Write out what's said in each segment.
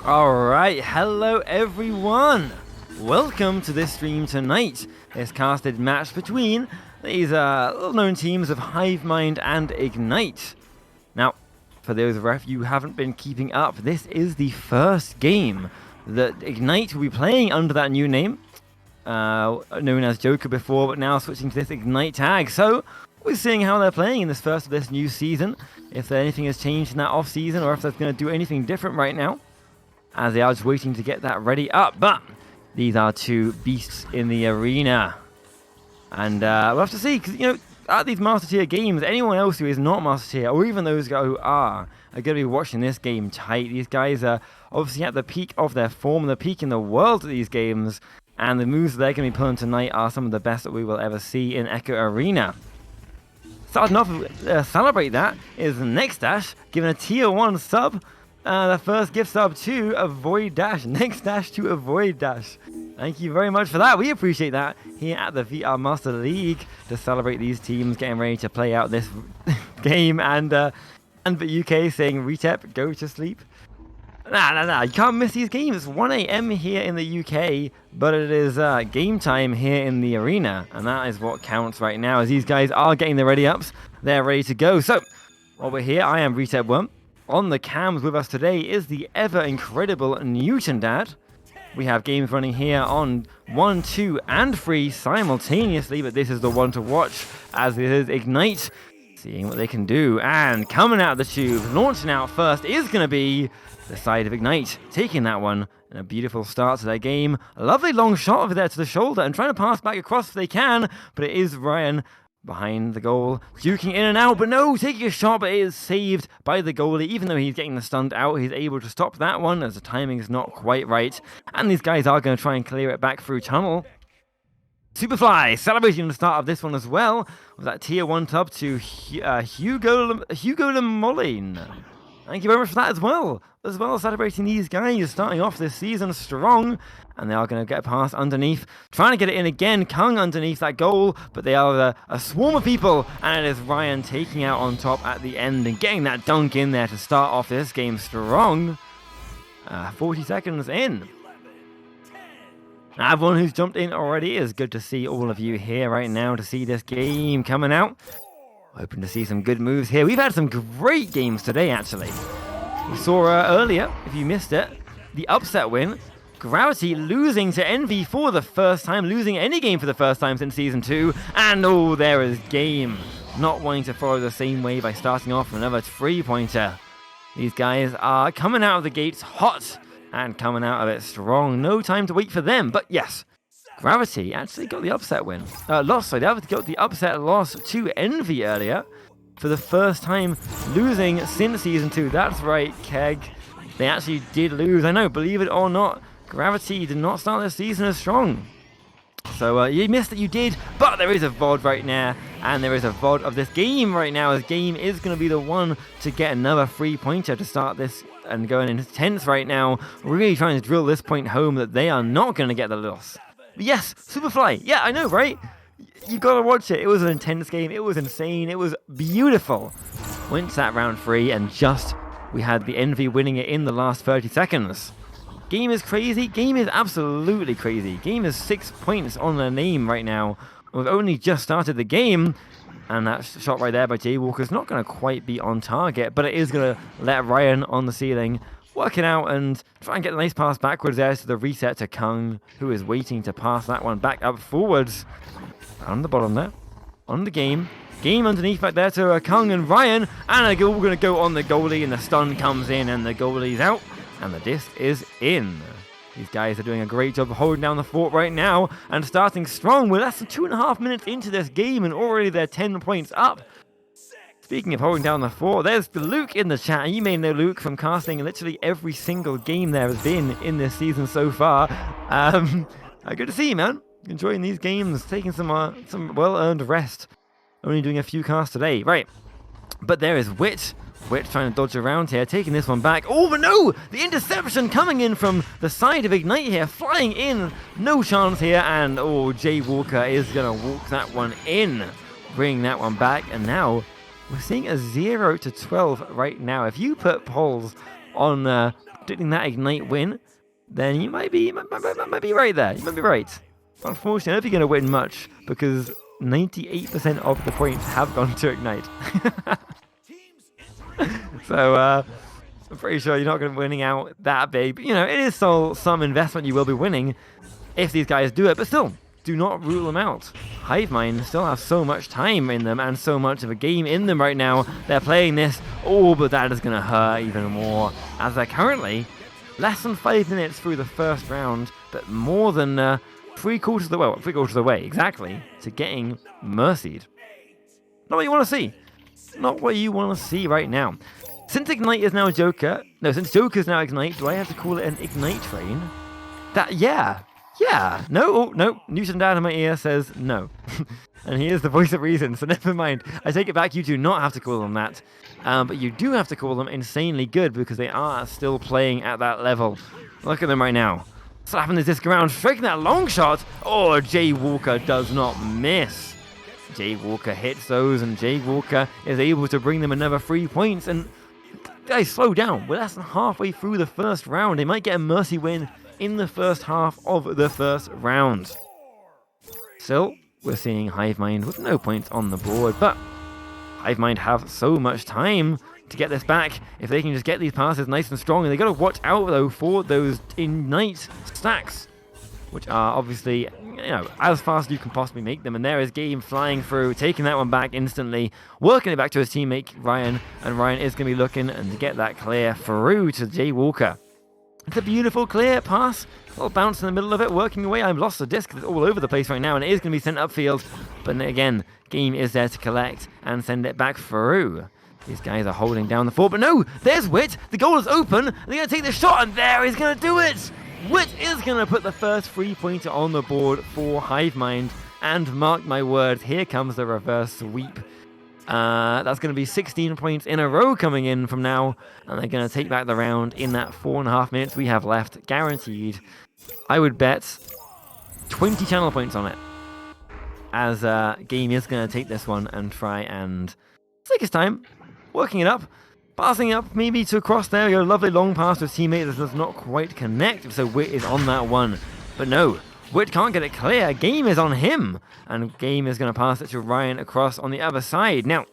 Alright, hello everyone! Welcome to this stream tonight. This casted match between these little-known teams of Hivemind and Ignite. Now, for those of you who haven't been keeping up, this is the first game that Ignite will be playing under that new name, known as Joker before, but now switching to this Ignite tag. So, we're seeing how they're playing in this first of this new season, if anything has changed in that off-season, or if they're going to do anything different right now, as they are just waiting to get that ready up. But these are two beasts in the arena, and we'll have to see, because, you know, at these Master Tier games, anyone else who is not Master Tier, or even those who are going to be watching this game tight. These guys are obviously at the peak of their form, the peak in the world at these games, and the moves they're going to be pulling tonight are some of the best that we will ever see in Echo Arena. Starting off, celebrate that, is Next Dash, giving a Tier 1 sub. The first gift sub to Avoid Dash. Next Dash to Avoid Dash. Thank you very much for that. We appreciate that here at the VR Master League to celebrate these teams getting ready to play out this game. And the UK saying, Retep, go to sleep. Nah. You can't miss these games. It's 1 AM here in the UK, but it is game time here in the arena. And that is what counts right now, as these guys are getting the ready ups. They're ready to go. So, while we're here, I am RetepWorm. On the cams with us today is the ever incredible Newton Dad. We have games running here on 1, 2, and 3 simultaneously, but this is the one to watch, as it is Ignite, seeing what they can do. And coming out of the tube, launching out first, is going to be the side of Ignite, taking that one, and a beautiful start to their game. A lovely long shot over there to the shoulder, and trying to pass back across if they can, but it is Ryan behind the goal, juking in and out, but no, taking a shot, but it is saved by the goalie. Even though he's getting the stunt out, he's able to stop that one, as the timing is not quite right. And these guys are going to try and clear it back through tunnel. Superfly celebrating the start of this one as well, with that Tier 1 tub to Hugo Lemoline. Thank you very much for that as well. Celebrating these guys starting off this season strong. And they are going to get past underneath, trying to get it in again. Kung underneath that goal, but they are a swarm of people. And it is Ryan taking out on top at the end and getting that dunk in there to start off this game strong. 40 seconds in. Now, everyone who's jumped in already, is good to see all of you here right now to see this game coming out. Hoping to see some good moves here. We've had some great games today, actually. We saw earlier, if you missed it, the upset win. Gravity losing to Envy for the first time, losing any game for the first time since Season 2. And oh, there is Game, not wanting to follow the same way by starting off with another 3-pointer. These guys are coming out of the gates hot and coming out of it strong. No time to wait for them, but yes, Gravity actually got the upset win. They got the upset loss to Envy earlier for the first time losing since Season 2. That's right, Keg. They actually did lose. I know, believe it or not, Gravity did not start this season as strong. So you missed that you did, but there is a VOD right now, and there is a VOD of this game right now, as Game is going to be the one to get another 3-pointer to start this and going intense right now, really trying to drill this point home that they are not going to get the loss. But yes, Superfly, yeah, I know, right? You got to watch it. It was an intense game, it was insane, it was beautiful. Went to that round 3, and we had the Envy winning it in the last 30 seconds. Game is crazy. Game is absolutely crazy. Game is 6 points on the name right now. We've only just started the game. And that shot right there by Jaywalker's not going to quite be on target. But it is going to let Ryan on the ceiling work it out and try and get the nice pass backwards there to the reset to Kung, who is waiting to pass that one back up forwards. On the bottom there. On the game. Game underneath back there to Kung and Ryan. And we're going to go on the goalie, and the stun comes in and the goalie's out. And the disc is in. These guys are doing a great job of holding down the fort right now and starting strong. We're less than 2.5 minutes into this game and already they're 10 points up. Speaking of holding down the fort, there's Luke in the chat. You may know Luke from casting literally every single game there has been in this season so far. Good to see you, man. Enjoying these games, taking some well-earned rest. Only doing a few casts today. Right. But there is Wit. Wit trying to dodge around here, taking this one back. Oh, but no! The interception coming in from the side of Ignite here, flying in. No chance here, and Jaywalker is going to walk that one in. Bring that one back, and now we're seeing a 0-12 right now. If you put polls on predicting that Ignite win, then you might be right there. You might be right. Unfortunately, I don't think you're going to win much because 98% of the points have gone to Ignite. So I'm pretty sure you're not going to be winning out that big. But, it is still some investment you will be winning if these guys do it. But still, do not rule them out. Hivemind still have so much time in them and so much of a game in them right now. They're playing this. Oh, but that is going to hurt even more as they're currently less than 5 minutes through the first round, but more than three-quarters of the way, exactly, to getting mercied. Not what you want to see. Not what you want to see right now. Since Ignite is now Joker, since Joker's now Ignite, do I have to call it an Ignite train? Yeah, no, Newton down in my ear says no. And he is the voice of reason, so never mind. I take it back, you do not have to call them that. But you do have to call them insanely good because they are still playing at that level. Look at them right now. Slapping the disc around, striking that long shot. Oh, Jay Walker does not miss. Jay Walker hits those, and Jay Walker is able to bring them another 3 points. And guys, slow down. We're less than halfway through the first round. They might get a mercy win in the first half of the first round. Still, we're seeing Hivemind with no points on the board, but Hivemind have so much time to get this back. If they can just get these passes nice and strong, and they got to watch out though for those Ignite stacks, which are obviously as fast as you can possibly make them. And there is Game flying through, taking that one back instantly, working it back to his teammate Ryan, and Ryan is going to be looking and to get that clear through to Jay Walker. It's a beautiful clear pass, a little bounce in the middle of it, working away. I've lost the disc, it's all over the place right now, and it is going to be sent upfield. But again, Game is there to collect and send it back through. These guys are holding down the fort, but no, there's Wit. The goal is open. They're going to take the shot, and there he's going to do it. Wit is going to put the first 3-pointer on the board for Hivemind, and mark my words, here comes the reverse sweep. That's going to be 16 points in a row coming in from now, and they're going to take back the round in that 4.5 minutes we have left, guaranteed. I would bet 20 channel points on it, as Game is going to take this one and try and take his time, working it up, passing it up maybe to across there. A lovely long pass to his teammate that does not quite connect, so Wit is on that one. But no, Wit can't get it clear. Game is on him, and Game is going to pass it to Ryan across on the other side. Now,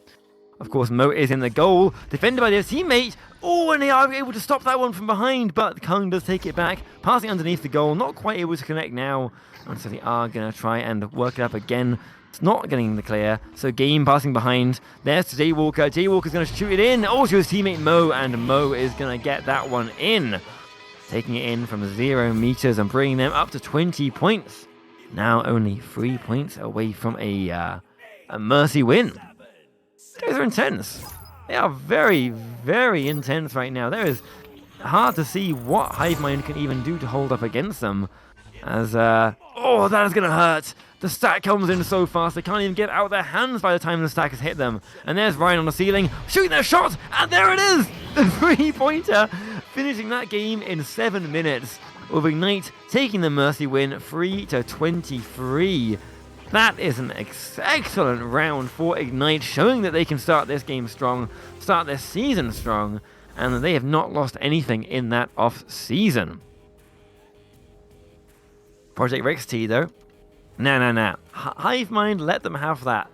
of course, Mo is in the goal, defended by their teammate. Oh, and they are able to stop that one from behind, but Kung does take it back, passing underneath the goal, not quite able to connect now, and so they are going to try and work it up again. It's not getting the clear, so Game passing behind. There's to Jay Walker. Jay Walker's going to shoot it in. Oh, to his teammate Mo, and Mo is going to get that one in. Taking it in from 0 meters and bringing them up to 20 points. Now only 3 points away from a mercy win. Those are intense. They are very, very intense right now. There is hard to see what Hivemind can even do to hold up against them. As, oh, that is going to hurt. The stack comes in so fast, they can't even get out their hands by the time the stack has hit them. And there's Ryan on the ceiling, shooting their shot, and there it is! The 3-pointer, finishing that game in 7 minutes, with Ignite taking the mercy win 3-23. That is an excellent round for Ignite, showing that they can start this game strong, start this season strong, and that they have not lost anything in that off-season. Project Rex T, though. Nah. Hivemind, let them have that.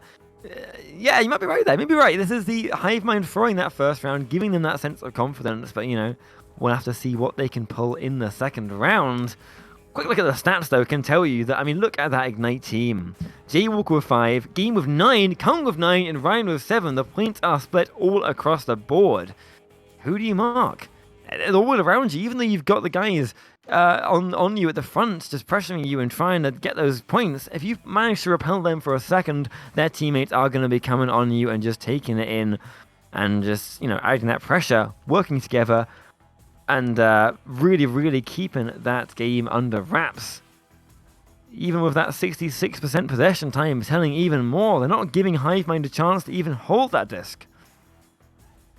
Yeah, you might be right there. Maybe right. This is the Hivemind throwing that first round, giving them that sense of confidence. But, we'll have to see what they can pull in the second round. Quick look at the stats, though, can tell you that, look at that Ignite team. Jay Walker with 5, Game with 9, Kung with 9, and Ryan with 7. The points are split all across the board. Who do you mark? It's all around you, even though you've got the guys on you at the front, just pressuring you and trying to get those points. If you manage to repel them for a second, their teammates are going to be coming on you and just taking it in and just, adding that pressure, working together, and really, really keeping that game under wraps. Even with that 66% possession time, telling even more. They're not giving Hivemind a chance to even hold that disc.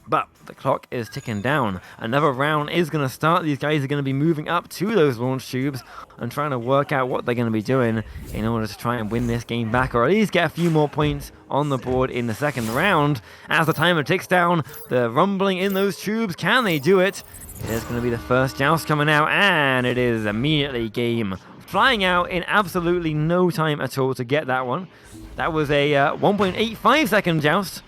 But the clock is ticking down. Another round is going to start. These guys are going to be moving up to those launch tubes and trying to work out what they're going to be doing in order to try and win this game back, or at least get a few more points on the board in the second round. As the timer ticks down, the rumbling in those tubes, can they do it? It is going to be the first joust coming out, and it is immediately game. Flying out in absolutely no time at all to get that one. That was a 1.85 second joust.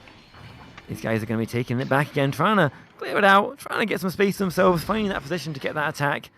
These guys are going to be taking it back again, trying to clear it out, trying to get some space themselves, finding that position to get that attack.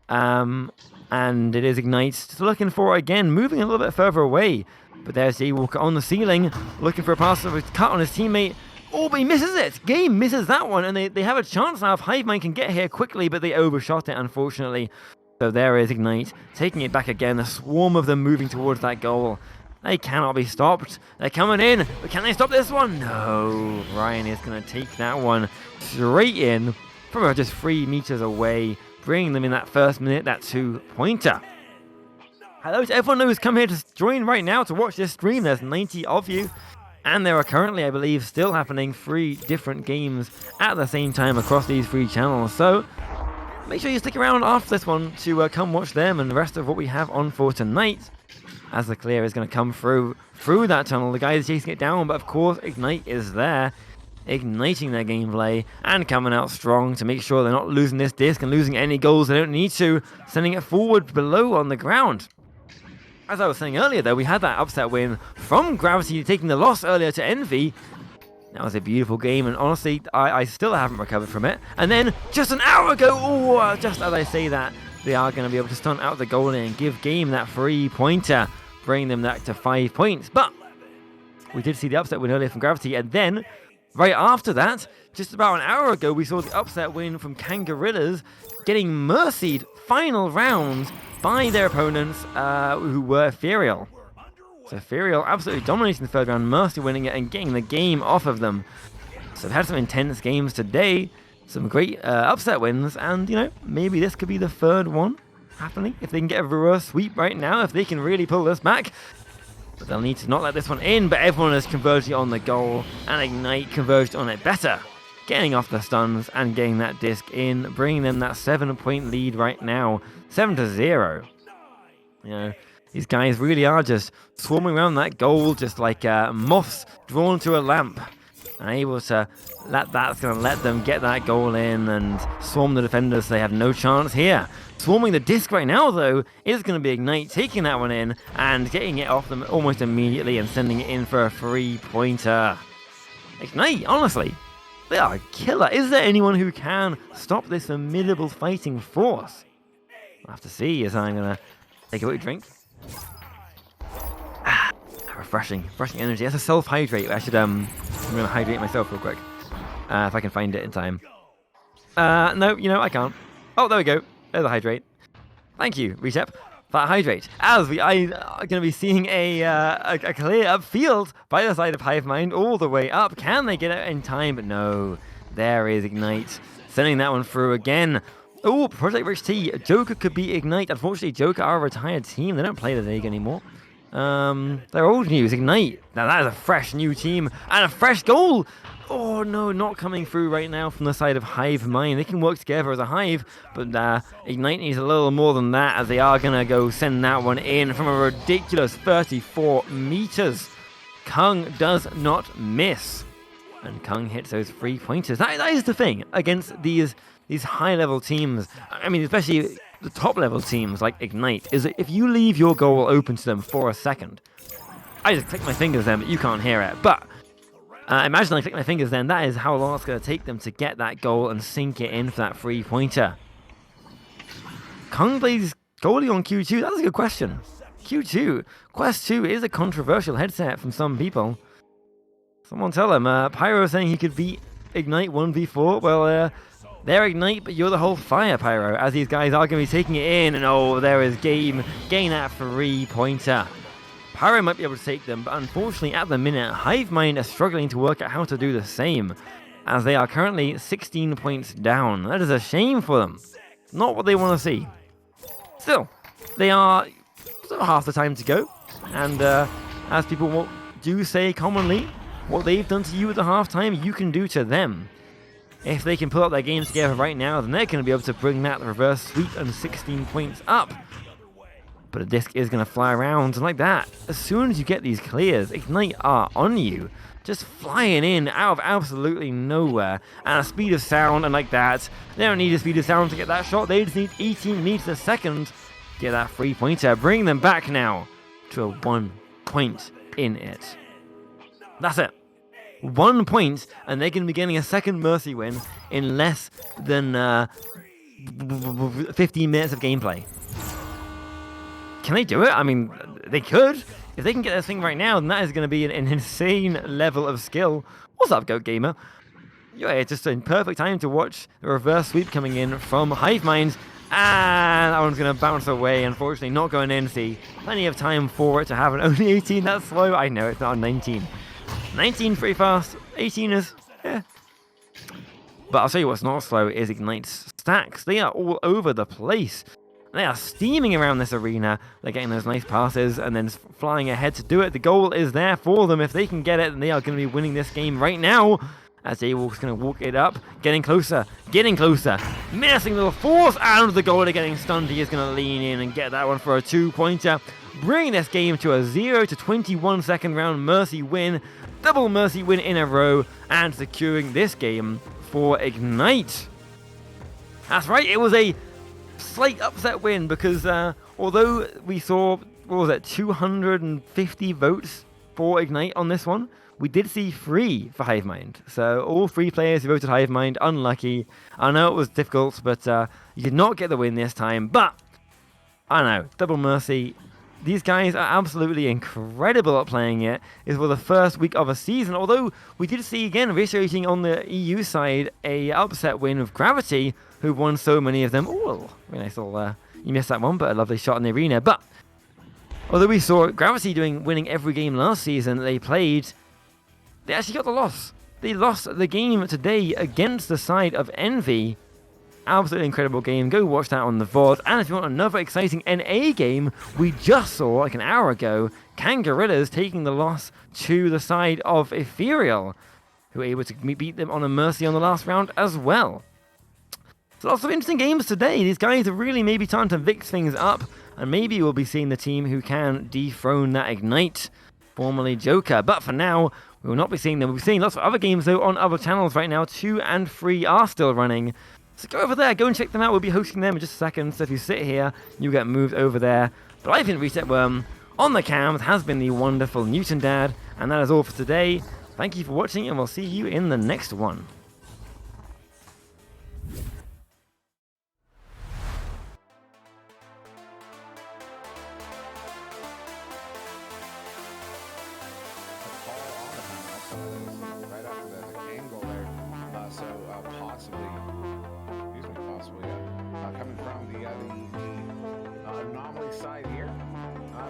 And it is Ignite, still looking for it again, moving a little bit further away. But there's Daywalker on the ceiling, looking for a pass of a cut on his teammate. Oh, but he misses it! Game misses that one, and they have a chance now if Hivemind can get here quickly, but they overshot it, unfortunately. So there is Ignite, taking it back again, a swarm of them moving towards that goal. They cannot be stopped. They're coming in, but can they stop this one? No. Ryan is going to take that one straight in from just 3 meters away, bringing them in that first minute, that 2-pointer. Hello to everyone who's come here to join right now to watch this stream. There's 90 of you. And there are currently, I believe, still happening 3 different games at the same time across these 3 channels. So make sure you stick around after this one to come watch them and the rest of what we have on for tonight. As the clear is going to come through that tunnel, the guys chasing it down, but of course Ignite is there, igniting their gameplay and coming out strong to make sure they're not losing this disc and losing any goals they don't need to, sending it forward below on the ground. As I was saying earlier though, we had that upset win from Gravity taking the loss earlier to Envy. That was a beautiful game, and honestly, I still haven't recovered from it. And then, just an hour ago, just as I say that, they are going to be able to stunt out the goalie and give Game that 3-pointer, bringing them back to 5 points. But we did see the upset win earlier from Gravity, and then, right after that, just about an hour ago, we saw the upset win from Kangarillas, getting mercied final rounds by their opponents, who were Ethereal. So Ethereal absolutely dominating the third round, Mercy winning it and getting the game off of them. So they've had some intense games today, some great upset wins, and, you know, maybe this could be the third one happening. If they can get a reverse sweep right now, if they can really pull this back. But they'll need to not let this one in, but everyone is converging on the goal, and Ignite converged on it better. Getting off the stuns and getting that disc in, bringing them that 7-point lead right now, 7-0. You know, these guys really are just swarming around that goal, just like moths drawn to a lamp. And able to that's going to let them get that goal in and swarm the defenders. So they have no chance here. Swarming the disc right now, though, is going to be Ignite, taking that one in and getting it off them almost immediately and sending it in for a 3-pointer. Ignite, honestly, they are killer. Is there anyone who can stop this formidable fighting force? We'll have to see as I'm going to take a quick drink. Refreshing energy. That's a self-hydrate. I should, I'm going to hydrate myself real quick. If I can find it in time. No, you know, I can't. Oh, there we go. There's a hydrate. Thank you, Retep, for that hydrate. As we are going to be seeing a clear upfield by the side of Hivemind all the way up. Can they get it in time? But no. There is Ignite. Sending that one through again. Oh, Project Rich T. Joker could be Ignite. Unfortunately, Joker are a retired team. They don't play the league anymore. They're old news. Ignite. Now that is a fresh new team and a fresh goal. Oh no, not coming through right now from the side of Hivemind. They can work together as a Hive, but Ignite needs a little more than that, as they are going to go send that one in from a ridiculous 34 meters. Kung does not miss. And Kung hits those 3-pointers. That is the thing against these high-level teams. I mean, especially the top-level teams like Ignite, is that if you leave your goal open to them for a second, I just click my fingers then, but you can't hear it. But imagine I click my fingers then, that is how long it's going to take them to get that goal and sink it in for that 3-pointer. Kung plays goalie on Q2? That's a good question. Q2. Quest 2 is a controversial headset from some people. Someone tell him. Pyro saying he could beat Ignite 1v4. Well, they're Ignite, but you're the whole fire, Pyro, as these guys are going to be taking it in. And oh, there is Game getting that 3-pointer. Pyro might be able to take them, but unfortunately at the minute, Hivemind are struggling to work out how to do the same, as they are currently 16 points down. That is a shame for them. Not what they want to see. Still, they are sort of half the time to go. And as people do say commonly, what they've done to you at the halftime, you can do to them. If they can pull up their games together right now, then they're going to be able to bring that reverse sweep and 16 points up. But a disc is going to fly around, and like that, as soon as you get these clears, Ignite are on you. Just flying in out of absolutely nowhere at a speed of sound, and like that, they don't need a speed of sound to get that shot. They just need 18 meters a second to get that 3-pointer. Bring them back now to a 1 point in it. That's it. 1 point, and they're going to be getting a second Mercy win in less than 15 minutes of gameplay. Can they do it? I mean, they could. If they can get this thing right now, then that is going to be an insane level of skill. What's up, Goat Gamer? Yeah, it's just a perfect time to watch the reverse sweep coming in from Hivemind. And that one's going to bounce away, unfortunately, not going in. See, plenty of time for it to have an only 18. That's slow. I know, it's not a 19. 19 pretty fast. 18 is, yeah. But I'll tell you what's not slow is Ignite's stacks. They are all over the place. They are steaming around this arena. They're getting those nice passes and then flying ahead to do it. The goal is there for them. If they can get it, then they are going to be winning this game right now. As Daywalk's going to walk it up, getting closer, missing the force, and the goalie getting stunned. He is going to lean in and get that one for a 2-pointer, bringing this game to a 0-21 second round Mercy win, double Mercy win in a row, and securing this game for Ignite. That's right, it was a slight upset win because although we saw, 250 votes for Ignite on this one, we did see 3 for Hivemind. So all 3 players who voted Hivemind, unlucky. I know it was difficult, but you did not get the win this time. But, I don't know, double Mercy. These guys are absolutely incredible at playing it. It's for the first week of a season. Although we did see, again, reiterating on the EU side, a upset win of Gravity, who won so many of them. Oh, very nice little, you missed that one, but a lovely shot in the arena. But, although we saw Gravity winning every game last season that they played, they actually got the loss. They lost the game today against the side of Envy. Absolutely incredible game. Go watch that on the VOD. And if you want another exciting NA game, we just saw, like an hour ago, Kangarillas taking the loss to the side of Ethereal, who were able to beat them on a Mercy on the last round as well. So lots of interesting games today. These guys are really maybe time to mix things up, and maybe we'll be seeing the team who can dethrone that Ignite, formerly Joker. But for now, we will not be seeing them. We'll be seeing lots of other games, though, on other channels right now. 2 and 3 are still running. So go over there, go and check them out. We'll be hosting them in just a second. So if you sit here, you get moved over there. But I've been RetepWorm. On the cams has been the wonderful Newton Dad. And that is all for today. Thank you for watching, and we'll see you in the next one. Coming from the Anomaly side here.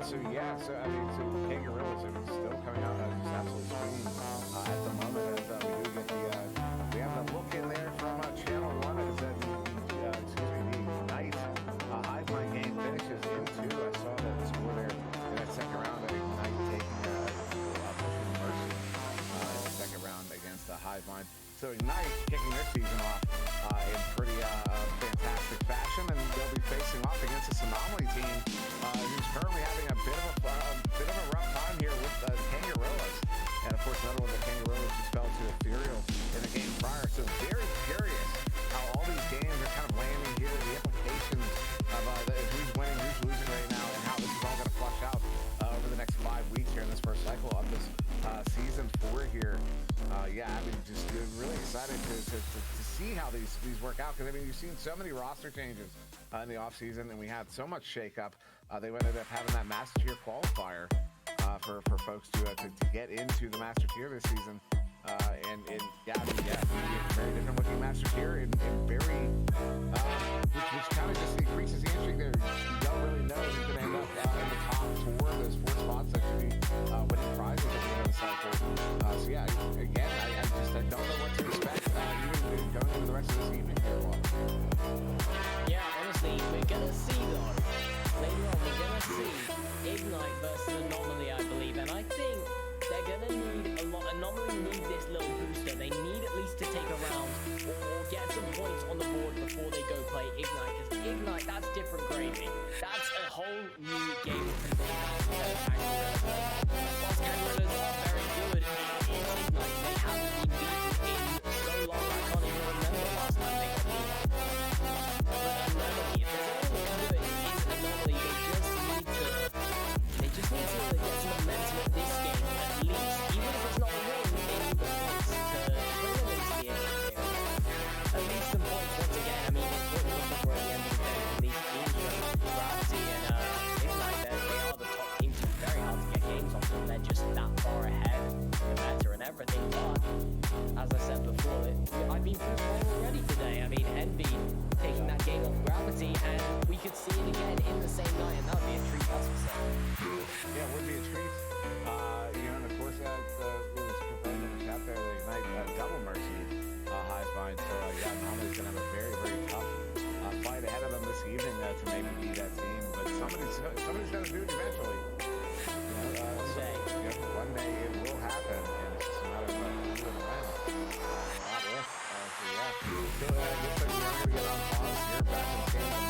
So I mean, so Kangarillas, I mean, still coming out just absolutely swinging at the moment. As we do get we have the look in there from Channel 1 as the Ignite Hivemind game finishes in 2. I saw that score there in that second round. Ignite taking pushing Mercy in the second round against Hivemind. So Ignite kicking their season off in pretty fantastic fashion, and they'll be facing off against this Anomaly team who's currently having a bit of a rough time here with the Kangarillas. And of course, another one, the Kangarillas just fell to Ethereal in the game prior. So very curious how all these games are kind of landing here, the implications of who's winning, who's losing right now, and how this is all going to flush out over the next 5 weeks here in this first cycle of this season 4 here. I mean, just really excited to see how these work out, because I mean, you've seen so many roster changes in the offseason, and we had so much shakeup. They ended up having that Master Tier qualifier for folks to get into the Master Tier this season. I mean, very different looking Master Tier, and very which kind of just increases the entry there. You don't really know who's going to end up in the top 4 of those 4 spots that should be winning prizes at the end of the cycle. Again, I don't know what to expect even going into the rest of this evening here. Yeah, honestly, we're gonna see though. Later on, we're gonna see Ignite versus Anomaly, I believe, and I think they're gonna need a lot. Anomaly need this little booster. They need at least to take a round or whole new game of whilst Kangaroos are very good in Ignite, they haven't been beaten in so long I can't even remember last time they got beaten. But Anomaly, if there's anyone who can do it, it's Anomaly. They just need to get some momentum at this game, at least, even if it's not a win in the points, to bring them into the Ignite game. At least some points once again. I mean, it's what you're looking for at the end of the day from these teams. Gravity and Ignite, they are the top teams. It's very hard to get games off them. They're just that far ahead, the better and everything. But as I said before, I've been proved wrong already today. I mean, Envy taking that game off Gravity, and we could see it again in the same night, and that would be a treat, that's for certain. Yeah, it would be a treat. And of course, it was confirmed in the chat there, the Ignite double mercy highs bind. So, yeah, Anomaly's going to have a very, very tough fight ahead of them this evening to maybe beat that team. But somebody's going to do it eventually. One day it will happen, and it's just a matter of who and when. So, yeah. So, looks like we are going to get on pause here, back in Kingdom.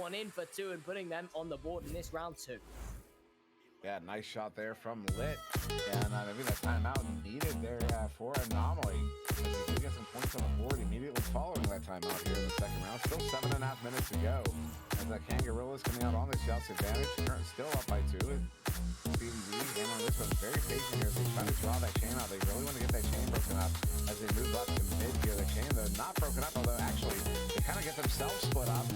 In for two and putting them on the board in this round 2. Yeah, nice shot there from Lit. And maybe that timeout needed there for Anomaly. As they do get some points on the board immediately following that timeout here in the second round. Still 7.5 minutes to go. As Kangaroos coming out on the shots advantage. Current still up by 2. BDB hammering this one very patient here as they try to draw that chain out. They really want to get that chain broken up as they move up to mid here. The chain, though, not broken up, although actually they kind of get themselves split up.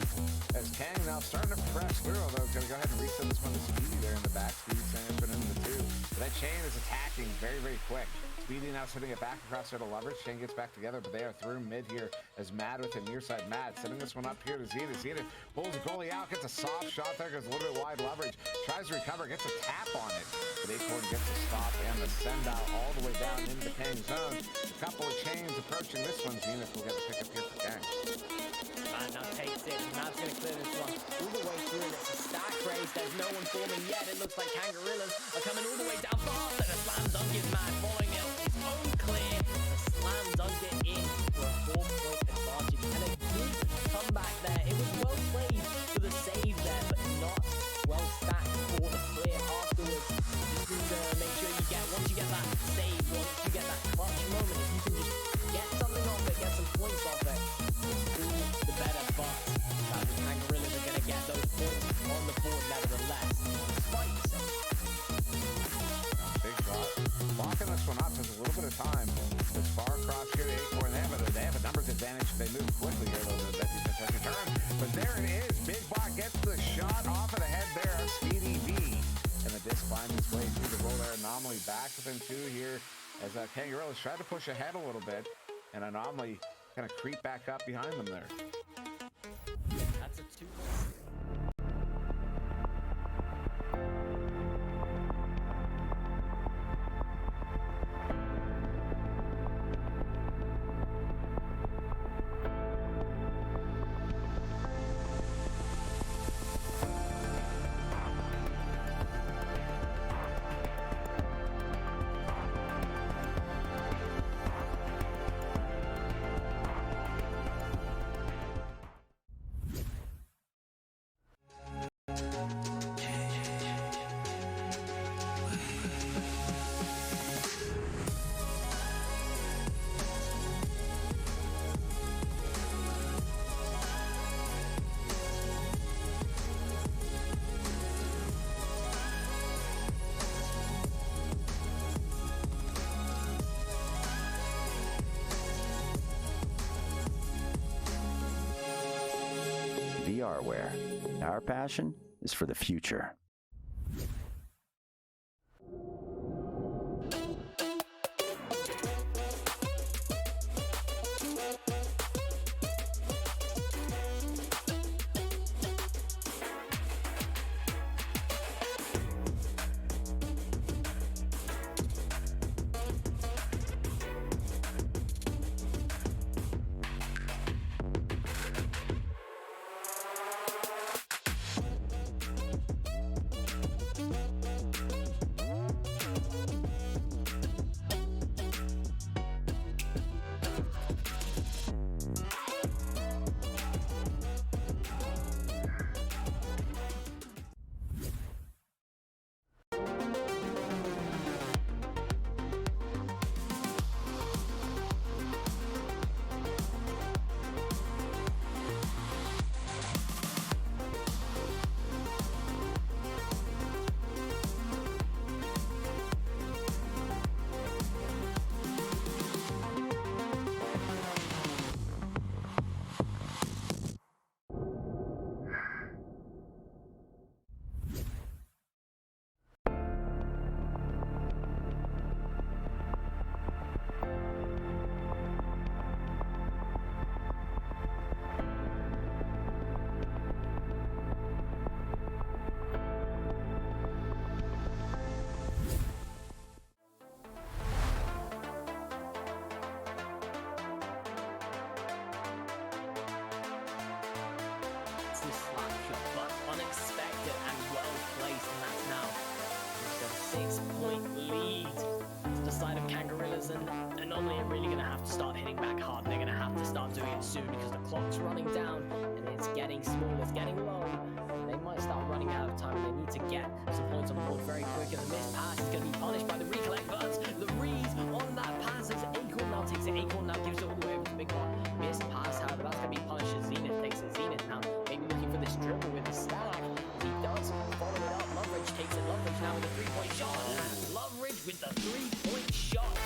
As Kang now starting to press through, although going to go ahead and reset this one to Speedy there in the back. Speedy sending it into the 2. But that chain is attacking very, very quick. Speedy now sending it back across there to Leverage. Chain gets back together, but they are through mid here as Mad with him near side. Mad sending this one up here to Zeta. Zeta pulls the goalie out, gets a soft shot there, goes a little bit wide. Leverage tries to recover, gets a tap on it. But Acorn gets a stop and the send out all the way down into the Kang zone. A couple of chains approaching this one. Zenith will get the pickup here for Kang. Man now takes it. Mad's going to clear this one all the way through. And it's a stack race. There's no one forming yet. It looks like Kangarillas are coming all the way down fast. And a slam dunk is Mad following it his own clear. A slam dunk it in for a 4-point advantage. And a good comeback there. It was well played for the save there, but not well stacked for the clear afterwards. You need to make sure you get, once you get that save, once you get that clutch moment, if you can just get something off it, get some points off it, it's the better. But the Kangarillas are going to get those points on the board nevertheless. Despite the save. Big shot. Locking this one up has a little bit of time. As far across here to Acorn, they have a numbers advantage. They move quickly here, though. That defense has returned. But there it is. Big Bot gets the shot off of the head there of Speedy V. And the disc finds its way through the roll there. Anomaly back within 2 here as Kangarillas try to push ahead a little bit. And Anomaly kind of creep back up behind them there. That's a 2. VRware. Our passion is for the future. 6-point lead to the side of Kangarillas, and Anomaly are really going to have to start hitting back hard. They're going to have to start doing it soon because the clock's running down and it's getting small, it's getting low. They might start running out of time and they need to get some points on the board very quick, and the missed pass is going to be punished by the recollect, but the read on that pass as Acorn now takes it. Acorn now gives it all the way over to Big Bot. Missed pass, however, that's going to be punished as Zenith takes it. Zenith now maybe looking for this dribble with the stack. He does follow it up. Loveridge takes it. Loveridge now with a 3-point shot, and Loveridge with the 3-point shot.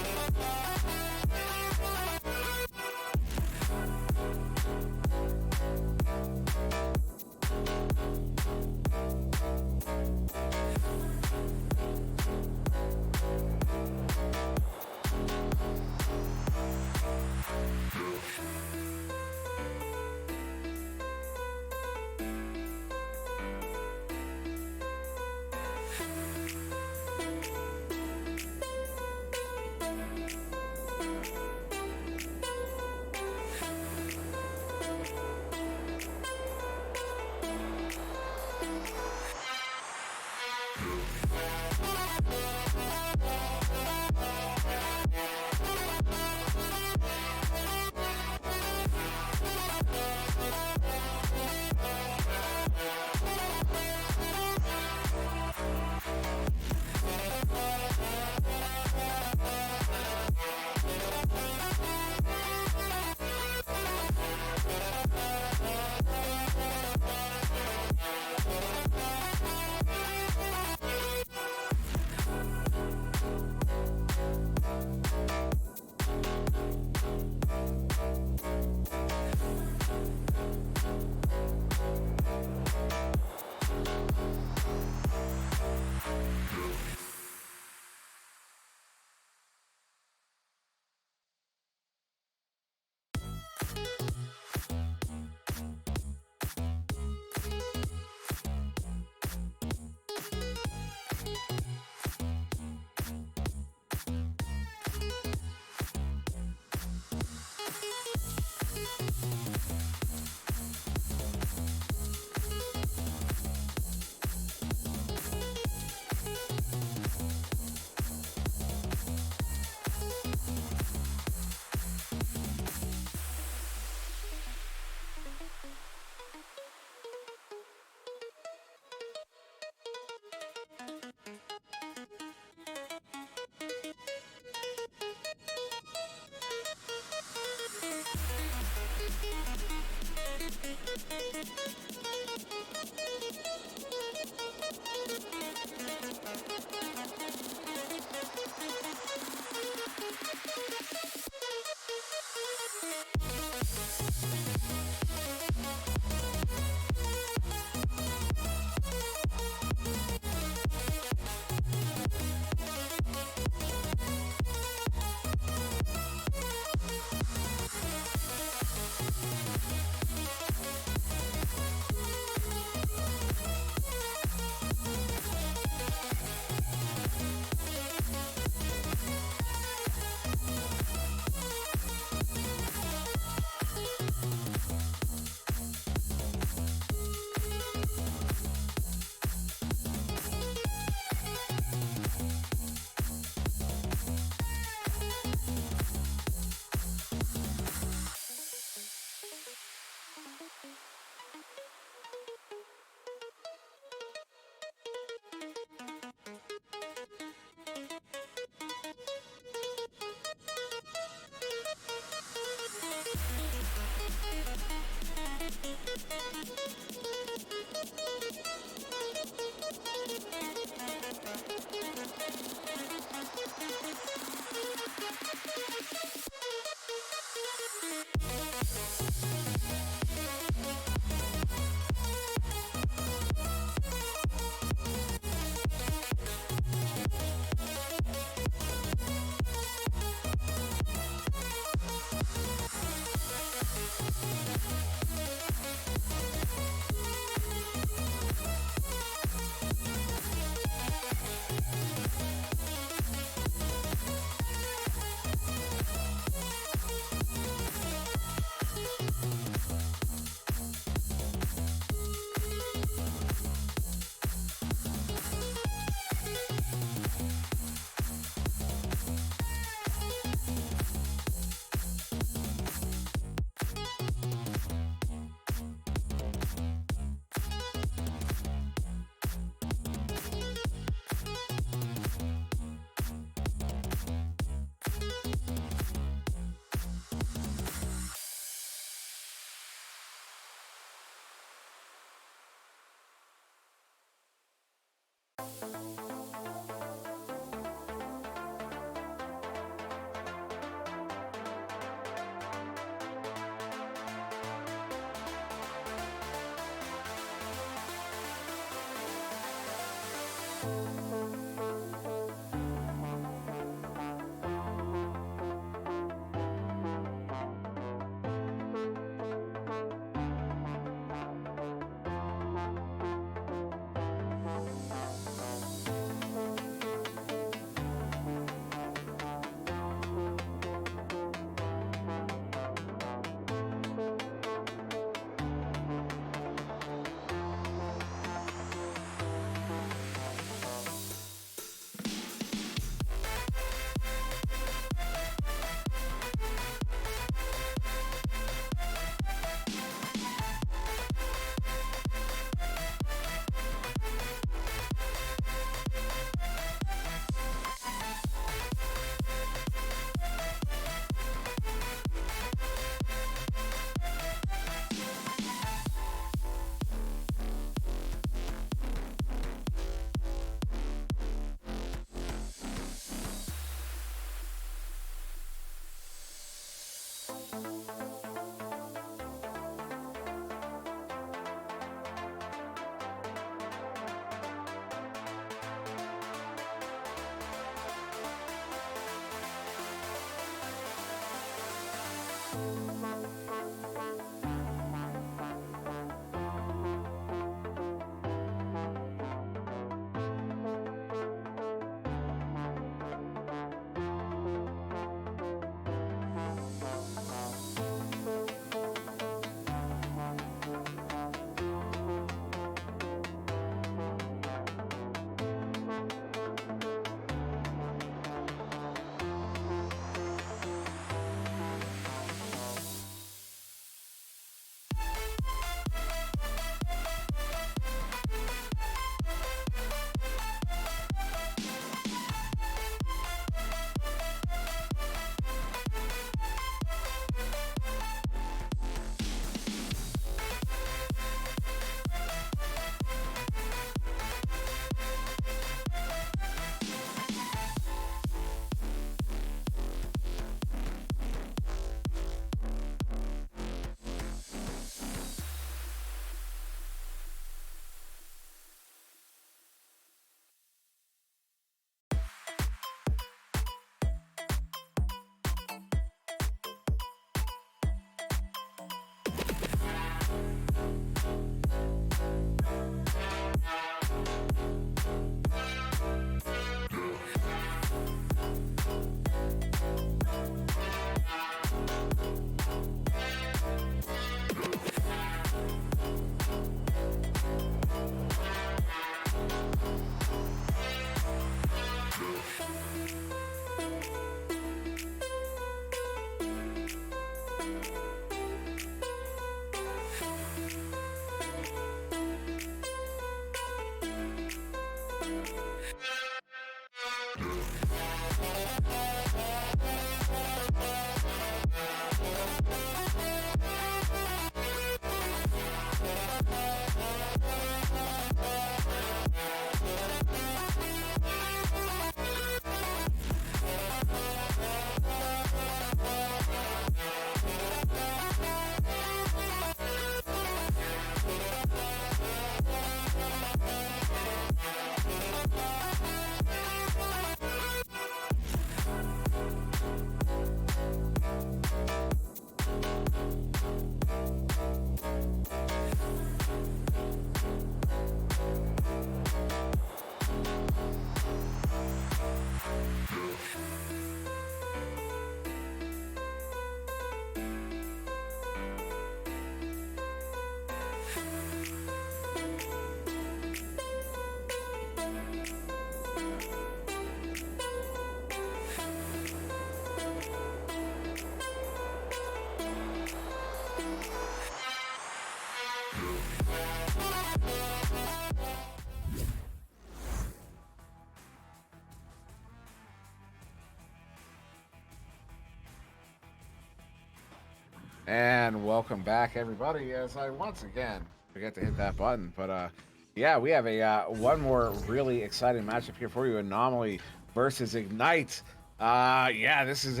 And welcome back, everybody. As I once again forget to hit that button, but yeah, we have a one more really exciting matchup here for you: Anomaly versus Ignite. Yeah, this is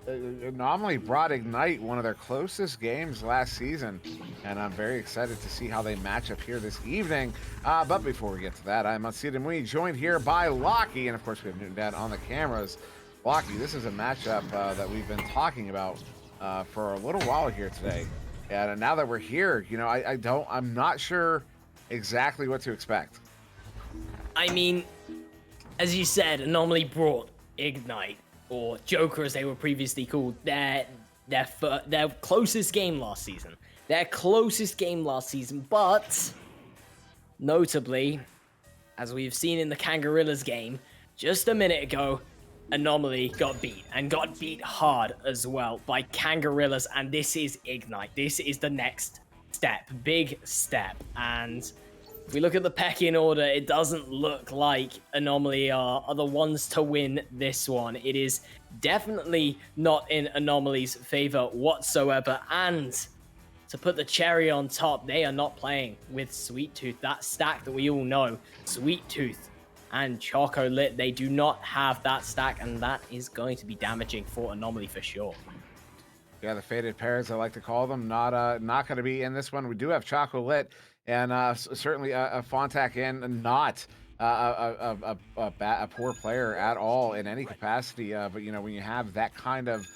Anomaly brought Ignite one of their closest games last season, and I'm very excited to see how they match up here this evening. But before we get to that, I'm SirDimwi, joined here by Lockie, and of course we have Newton Dad on the cameras. Lockie, this is a matchup that we've been talking about for a little while here today, and now that we're here, you know, I'm not sure exactly what to expect. I mean, as you said, Anomaly brought Ignite, or Joker as they were previously called, their closest game last season. Their closest game last season, but notably, as we've seen in the Kangarillas game just a minute ago, Anomaly got beat, and got beat hard as well by Kangarillas, and this is Ignite. This is the next step, big step, and if we look at the pecking order, it doesn't look like Anomaly are the ones to win this one. It is definitely not in Anomaly's favor whatsoever, and to put the cherry on top, they are not playing with Sweet Tooth, that stack that we all know. Sweet Tooth and Choco Lit, they do not have that stack, and that is going to be damaging for Anomaly for sure. Yeah, the faded pairs, I like to call them, not going to be in this one. We do have Choco Lit, and certainly a Fontac in, not a poor player at all in any capacity. But you know, when you have that kind of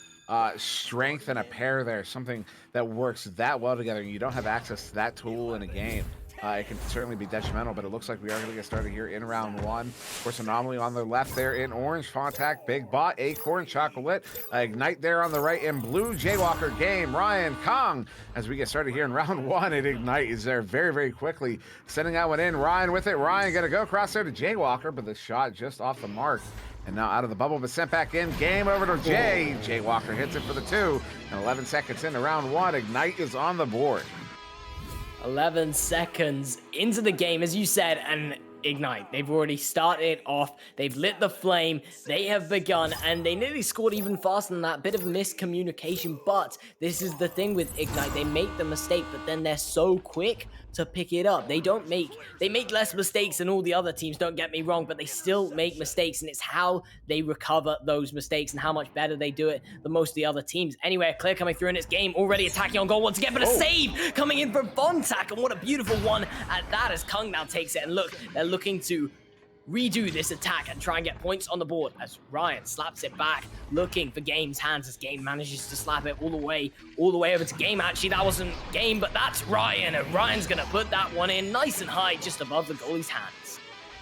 strength in a pair there, something that works that well together, and you don't have access to that tool in a game, it can certainly be detrimental. But it looks like we are going to get started here in round one. Of course, Anomaly on the left there in orange, Fontac, Big Bot, Acorn, Chocolate, Ignite there on the right in blue, Jaywalker, Game, Ryan, Kong. As we get started here in round one, and Ignite is there very, very quickly, sending that one in. Ryan with it. Ryan going to go across there to Jaywalker, but the shot just off the mark. And now out of the bubble, but sent back in. Game over to Jay. Jaywalker hits it for the 2. And 11 seconds into round one, Ignite is on the board. 11 seconds into the game, as you said, and Ignite. They've already started off. They've lit the flame. They have begun, and they nearly scored even faster than that. Bit of miscommunication, but this is the thing with Ignite. They make the mistake, but then they're so quick to pick it up. They make less mistakes than all the other teams, don't get me wrong, but they still make mistakes, and it's how they recover those mistakes and how much better they do it than most of the other teams. Anyway, Clear coming through in its game, already attacking on goal once again, but a save coming in from Fontac, and what a beautiful one at that as Kung now takes it, and look, they're looking to redo this attack and try and get points on the board as Ryan slaps it back, looking for Game's hands as Game manages to slap it all the way over to Game. Actually, that wasn't Game, but that's Ryan, and Ryan's gonna put that one in nice and high just above the goalie's hands.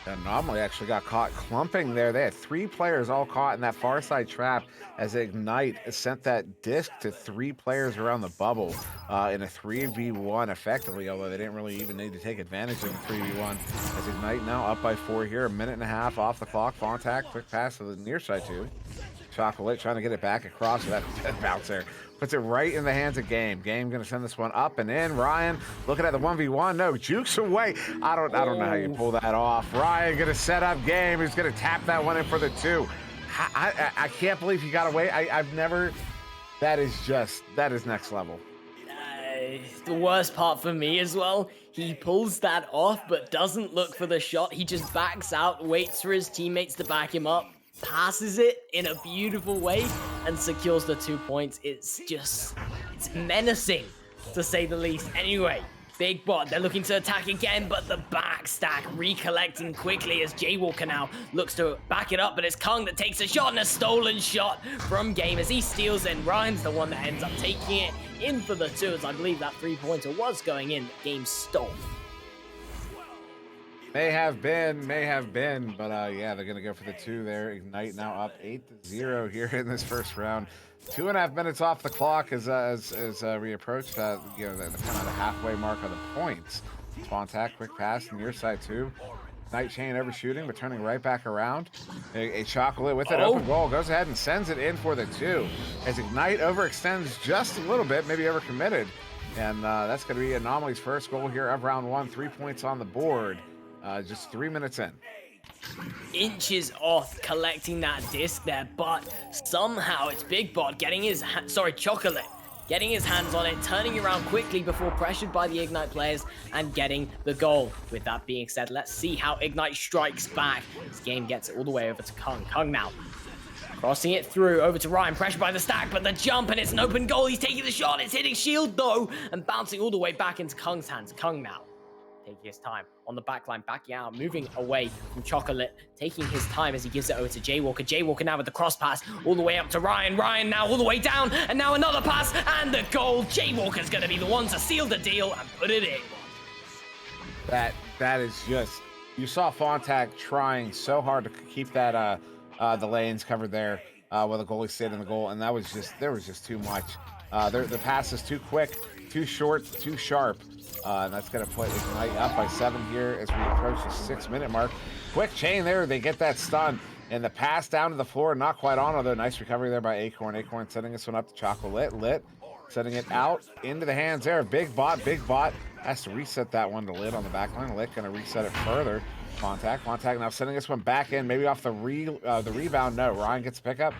Anomaly actually got caught clumping there. They had 3 players all caught in that far side trap as Ignite sent that disc to 3 players around the bubble in a 3v1 effectively, although they didn't really even need to take advantage of the 3v1. As Ignite now up by 4 here, a minute and a half off the clock. Fontac, quick pass to the near side too. Chocolate trying to get it back across with that bounce there. Puts it right in the hands of Game. Game gonna send this one up and in. Ryan looking at the 1v1. No, jukes away. I don't know how you pull that off. Ryan gonna set up Game. He's gonna tap that one in for the 2. I can't believe he got away. I've never. That is next level. The worst part for me as well, he pulls that off but doesn't look for the shot. He just backs out, waits for his teammates to back him up, passes it in a beautiful way, and secures the 2 points. It's menacing, to say the least. Anyway, Big Bot, they're looking to attack again, but the back stack recollecting quickly as Jaywalker now looks to back it up, but it's Kung that takes a shot, and a stolen shot from Game as he steals it, and Ryan's the one that ends up taking it in for the 2, as I believe that 3-pointer was going in, that Game stole. May have been, but yeah, they're gonna go for the 2 there. Ignite now up 8-0 here in this first round. 2.5 minutes off the clock as we approach the kind of the halfway mark of the points. Fontac, quick pass near side 2. Night Chain overshooting, but turning right back around. A Chocolate with it, open goal, goes ahead and sends it in for the 2. As Ignite overextends just a little bit, maybe overcommitted, and that's going to be Anomaly's first goal here of round 1. 3 points on the board. Just 3 minutes in. Inches off collecting that disc there, but somehow it's Big Bot getting his Chocolate getting his hands on it, turning around quickly before pressured by the Ignite players and getting the goal. With that being said, let's see how Ignite strikes back. This game gets it all the way over to Kung. Kung now crossing it through over to Ryan, pressured by the stack, but the jump, and it's an open goal. He's taking the shot. It's hitting shield though, and bouncing all the way back into Kung's hands. Kung now taking his time on the backline, backing out, moving away from Chocolate, taking his time as he gives it over to Jaywalker. Jaywalker now with the cross pass all the way up to Ryan. Ryan now all the way down, and now another pass, and the goal. Jaywalker's going to be the one to seal the deal and put it in. That is just, you saw Fontac trying so hard to keep that the lanes covered there while the goalie stayed in the goal, and there was just too much. The pass is too quick, too short, too sharp. And that's going to put Ignite up by 7 here as we approach the 6-minute mark. Quick chain there. They get that stun. And the pass down to the floor, not quite on, although nice recovery there by Acorn. Acorn sending this one up to Chocolate. Lit. Sending it out into the hands there. Big bot. Has to reset that one to Lit on the back line. Lit going to reset it further. Fontac now sending this one back in. Maybe off the rebound. No, Ryan gets a pickup.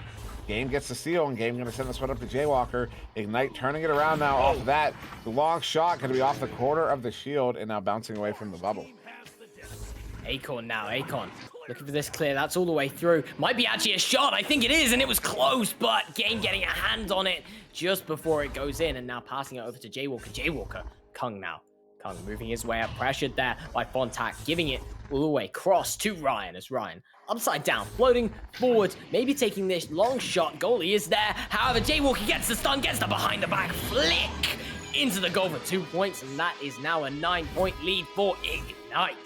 Game gets the steal, and Game going to send this one up to Jaywalker. Ignite turning it around now off of that. The long shot going to be off the corner of the shield and now bouncing away from the bubble. Acorn now, Acorn looking for this clear. That's all the way through. Might be actually a shot. I think it is, and it was close, but Game getting a hand on it just before it goes in, and now passing it over to Jaywalker. Jaywalker, Kung now. Kung moving his way up, pressured there by Fontac, giving it all the way cross to Ryan as Ryan upside down, floating forward, maybe taking this long shot. Goalie is there. However, Jaywalker gets the stun, gets the behind the back flick into the goal for 2 points, and that is now a 9-point lead for Ignite.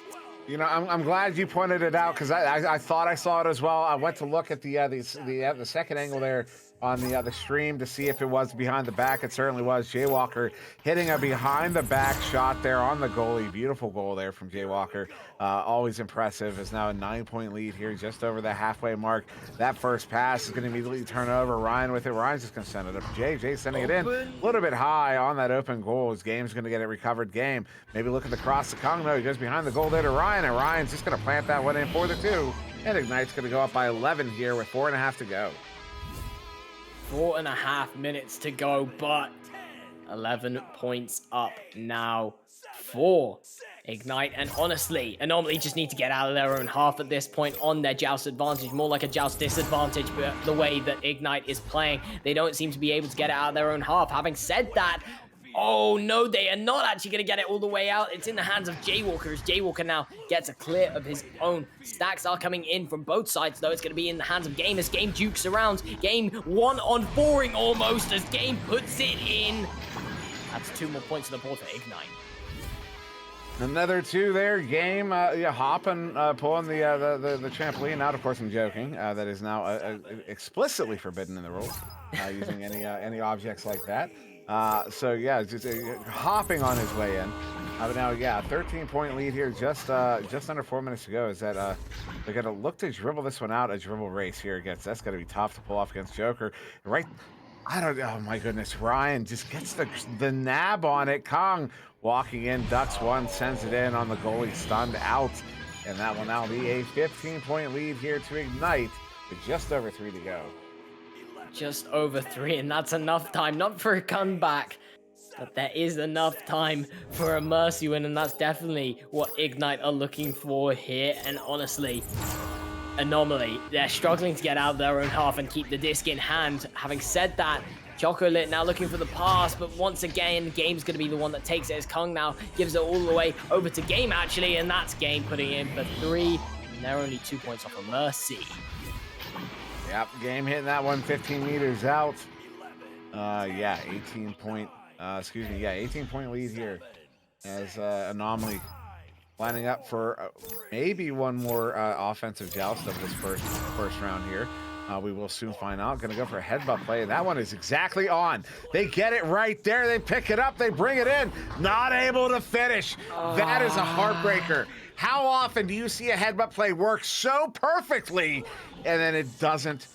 You know, I'm glad you pointed it out because I thought I saw it as well. I went to look at the second angle there on the stream to see if it was behind the back. It certainly was. Jaywalker hitting a behind the back shot there on the goalie. Beautiful goal there from Jaywalker. Always impressive. It's now a 9-point lead here, just over the halfway mark. That first pass is going to immediately turn over. Ryan with it. Ryan's just going to send it up. Jay sending it in a little bit high on that open goal. His Game's going to get it recovered. Game maybe looking to cross the Kong. No, he goes behind the goal there to Ryan, and Ryan's just going to plant that one in for the 2. And Ignite's going to go up by 11 here with 4.5 to go. 4.5 minutes to go, but 11 points up now for Ignite. And honestly, Anomaly just need to get out of their own half at this point on their joust advantage, more like a joust disadvantage, but the way that Ignite is playing, they don't seem to be able to get it out of their own half. Having said that, oh no, they are not actually going to get it all the way out. It's in the hands of Jaywalker as Jaywalker now gets a clear of his own. Stacks are coming in from both sides though. It's going to be in the hands of Game as Game dukes around. Game 1-on-4ing almost as Game puts it in. That's 2 more points to the board for Ignite. Another 2 there. Game hopping, pulling the trampoline out. Of course, I'm joking. That is now explicitly forbidden in the rules. Using any objects like that. So yeah, just hopping on his way in. But now, yeah, 13-point lead here, just under 4 minutes to go. Is that they're gonna look to dribble this one out, a dribble race here against. That's gonna be tough to pull off against Joker. Right, oh my goodness, Ryan just gets the nab on it. Kong walking in, ducks one, sends it in on the goalie, stunned out, and that will now be a 15-point lead here to Ignite with just over 3 to go. Just over 3, and that's enough time, not for a comeback, but there is enough time for a mercy win, and that's definitely what Ignite are looking for here. And honestly, Anomaly, they're struggling to get out of their own half and keep the disc in hand. Having said that, Chocolate now looking for the pass, but once again, Game's going to be the one that takes it as Kong now gives it all the way over to Game actually, and that's Game putting in for 3, and they're only 2 points off a mercy. Yep, Game hitting that one 15 meters out. Yeah, 18-point lead here as Anomaly lining up for maybe one more offensive joust of this first round here. We will soon find out. Going to go for a headbutt play. That one is exactly on. They get it right there. They pick it up. They bring it in. Not able to finish. That is a heartbreaker. How often do you see a headbutt play work so perfectly and then it doesn't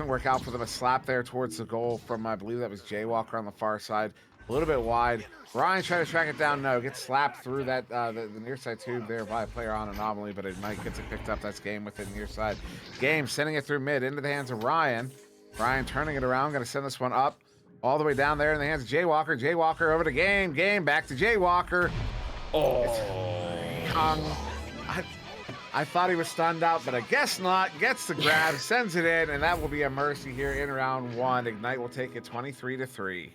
work out for them? A slap there towards the goal from, I believe that was Jaywalker on the far side. A little bit wide. Ryan trying to track it down. No, gets slapped through that the near side tube there by a player on Anomaly, but Ignite gets it picked up. That's Game with it near side. Game sending it through mid into the hands of Ryan. Ryan turning it around. Going to send this one up all the way down there in the hands of Jaywalker. Jaywalker over to game, back to Jaywalker. Kung. I thought he was stunned out, but I guess not. Gets the grab, sends it in, and that will be a mercy here in round 1. Ignite will take it 23-3.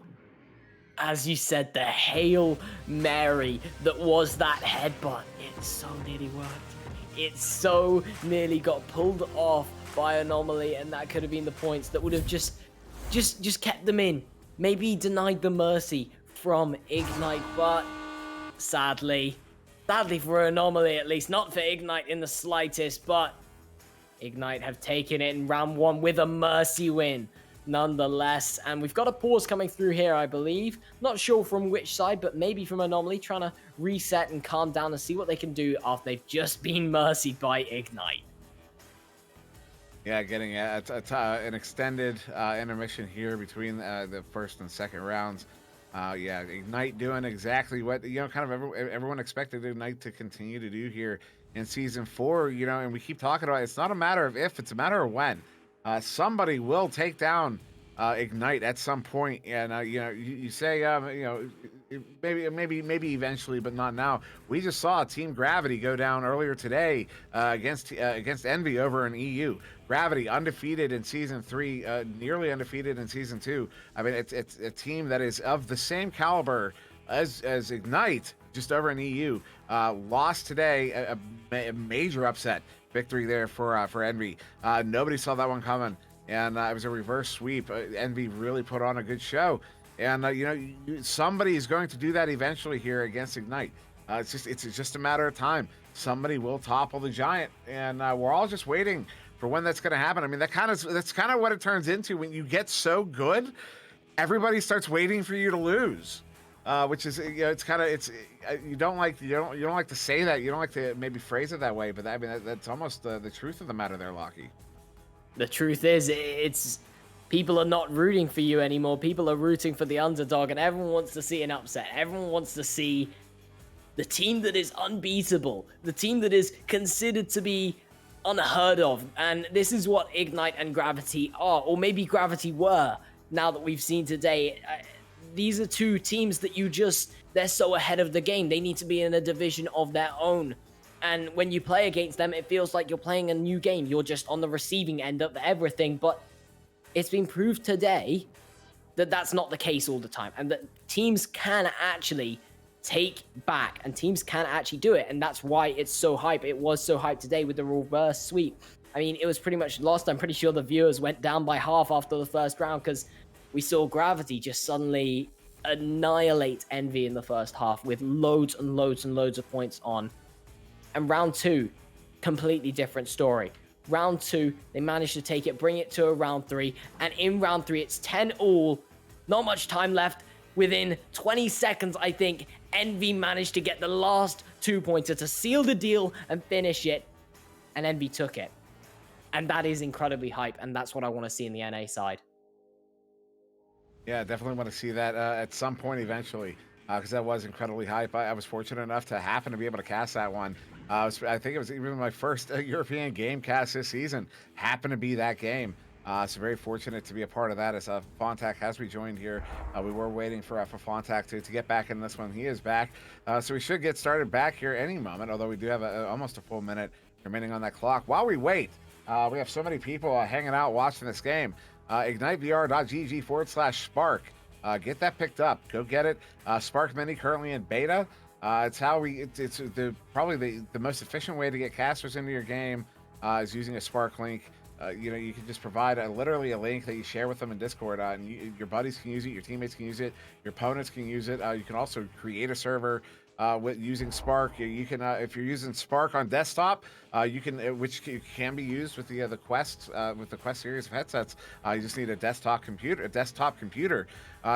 As you said, the Hail Mary that was that headbutt, it so nearly worked. It so nearly got pulled off by Anomaly, and that could have been the points that would have just kept them in. Maybe denied the mercy from Ignite, but sadly for Anomaly at least, not for Ignite in the slightest, but Ignite have taken it in round 1 with a mercy win nonetheless. And we've got a pause coming through here, I believe. Not sure from which side, but maybe from Anomaly, trying to reset and calm down and see what they can do after they've just been mercied by Ignite. Yeah, getting an extended intermission here between the first and second rounds. Yeah, Ignite doing exactly what, kind of everyone expected Ignite to continue to do here in Season 4, and we keep talking about it. It's not a matter of if, it's a matter of when. Somebody will take down Ignite at some point, and you say maybe eventually, but not now. We just saw Team Gravity go down earlier today against Envy over in EU. Gravity undefeated in Season 3, nearly undefeated in Season 2. I mean, it's a team that is of the same caliber as Ignite, just over in EU. Lost today, a major upset victory there for Envy. Nobody saw that one coming, and it was a reverse sweep. Envy really put on a good show, and somebody is going to do that eventually here against Ignite. It's just a matter of time. Somebody will topple the giant, and we're all just waiting for when that's going to happen. I mean, that's kind of what it turns into when you get so good. Everybody starts waiting for you to lose. Which is, you don't like to say that, you don't like to maybe phrase it that way, but that's almost the truth of the matter there, Lockie. The truth is, it's people are not rooting for you anymore. People are rooting for the underdog, and everyone wants to see an upset. Everyone wants to see the team that is unbeatable, the team that is considered to be unheard of, and this is what Ignite and Gravity are, or maybe Gravity were. Now that we've seen today. These are two teams that they're so ahead of the game. They need to be in a division of their own. And when you play against them, it feels like you're playing a new game. You're just on the receiving end of everything. But it's been proved today that that's not the case all the time. And that teams can actually take back and teams can actually do it. And that's why it's so hype. It was so hype today with the reverse sweep. I mean, it was pretty much lost. I'm pretty sure the viewers went down by half after the first round because we saw Gravity just suddenly annihilate Envy in the first half with loads and loads and loads of points on. And round 2, completely different story. Round 2, they managed to take it, bring it to a round 3. And in round 3, it's 10 all. Not much time left. Within 20 seconds, I think, Envy managed to get the last 2-pointer to seal the deal and finish it. And Envy took it. And that is incredibly hype. And that's what I want to see in the NA side. Yeah, definitely want to see that at some point eventually, because that was incredibly hype. I was fortunate enough to happen to be able to cast that one. I think it was even my first European game cast this season. Happened to be that game. So very fortunate to be a part of that as Fontac has rejoined here. We were waiting for Fontac to get back in this one. He is back. So we should get started back here any moment, although we do have almost a full minute remaining on that clock. While we wait, we have so many people hanging out watching this game. IgniteVR.gg/Spark. Get that picked up. Go get it. Spark Mini currently in beta. It's probably the most efficient way to get casters into your game is using a Spark link. You can just provide literally a link that you share with them in Discord, and your buddies can use it, your teammates can use it, your opponents can use it. You can also create a server with using Spark. You can, if you're using Spark on desktop, you can, which can be used with the Quest series of headsets. You just need a desktop computer.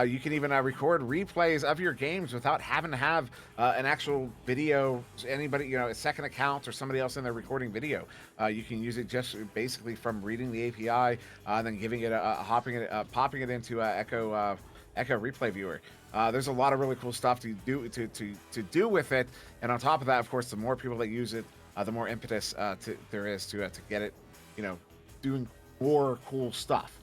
You can even record replays of your games without having to have an actual video. Anybody, a second account or somebody else in there recording video. You can use it just basically from reading the API and then giving it popping it into Echo Replay Viewer. There's a lot of really cool stuff to do with it, and on top of that, of course, the more people that use it, the more impetus there is to get it, doing more cool stuff.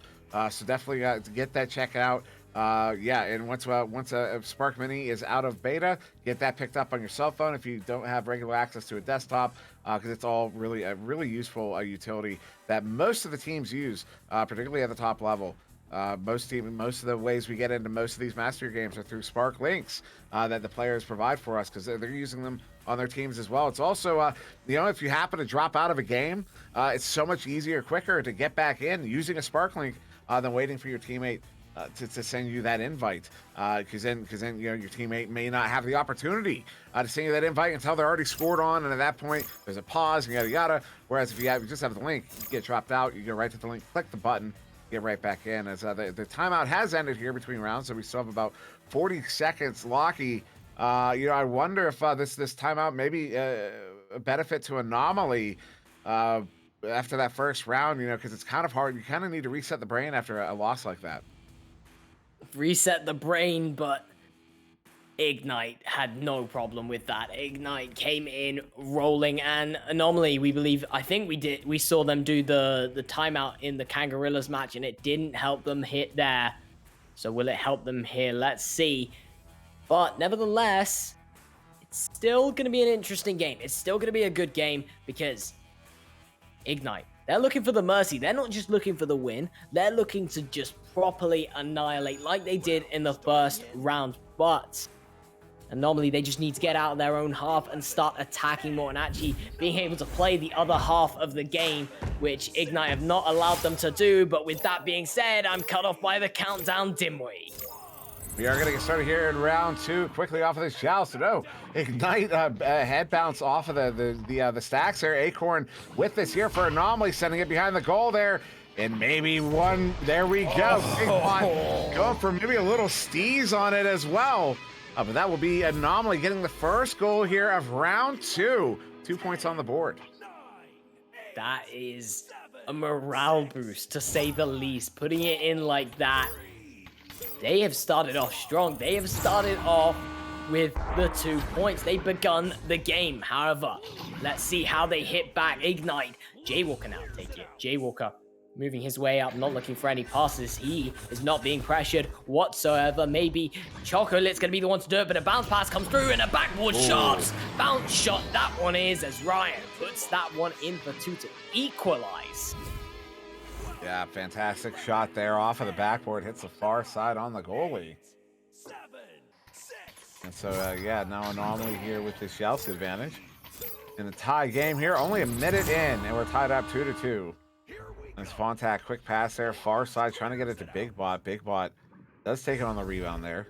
So definitely to get that, check it out. Yeah, and once a Spark Mini is out of beta, get that picked up on your cell phone if you don't have regular access to a desktop, because it's all really a really useful utility that most of the teams use, particularly at the top level. Most of the ways we get into most of these Master games are through Spark links that the players provide for us, because they're using them on their teams as well. It's also, if you happen to drop out of a game, it's so much easier, quicker to get back in using a Spark link than waiting for your teammate to send you that invite, because then your teammate may not have the opportunity to send you that invite until they're already scored on, and at that point there's a pause and yada yada. Whereas if you just have the link, you get dropped out, you go right to the link, click the button, get right back in. As the timeout has ended here between rounds, so we still have about 40 seconds. Locky, I wonder if this timeout may be a benefit to Anomaly. After that first round, because it's kind of hard. You kind of need to reset the brain after a loss like that. Reset the brain, but Ignite had no problem with that. Ignite came in rolling, and Anomaly, we saw them do the timeout in the Kangarillas match, and it didn't help them hit there. So will it help them here? Let's see. But nevertheless, it's still going to be an interesting game. It's still going to be a good game, because Ignite, they're looking for the mercy. They're not just looking for the win. They're looking to just properly annihilate like they did in the first round. But Anomaly, they just need to get out of their own half and start attacking more and actually being able to play the other half of the game, which Ignite have not allowed them to do. But with that being said, I'm cut off by the countdown, Dimwi. We are going to get started here in round 2. Quickly off of this joust. So Ignite head bounce off of the stacks there. Acorn with this here for Anomaly, sending it behind the goal there. And maybe one. There we go. Going for maybe a little steez on it as well. But that will be Anomaly getting the first goal here of round 2. 2 points on the board. That is a morale boost, to say the least. Putting it in like that. They have started off strong. They have started off with the 2 points. They've begun the game. However, let's see how they hit back. Ignite. Jaywalker now take it. Jaywalker moving his way up, not looking for any passes. He is not being pressured whatsoever. Maybe Chocolit's going to be the one to do it, but a bounce pass comes through and a backboard shot. Bounce shot, that one is, as Ryan puts that one in for 2 to equalize. Yeah, fantastic shot there off of the backboard. Hits the far side on the goalie. And so, now Anomaly here with this Joust advantage. In the tie game here, only a minute in, and we're tied up 2-2. And Spontac, quick pass there, far side, trying to get it to Big Bot. Big Bot does take it on the rebound there.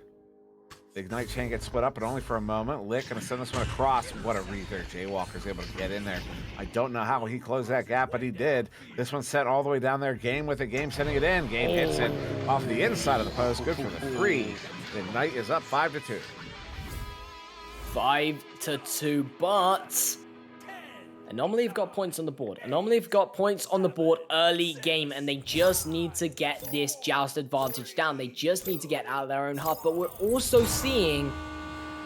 The Ignite chain gets split up, but only for a moment. Lick gonna send this one across. What a read there. Jaywalker's able to get in there. I don't know how he closed that gap, but he did. This one's set all the way down there. Game with it. Game sending it in. Game hits it off the inside of the post. Good for the 3. The Ignite is up 5-2. 5-2, but Anomaly have got points on the board. Anomaly have got points on the board early game, and they just need to get this Joust advantage down. They just need to get out of their own half, but we're also seeing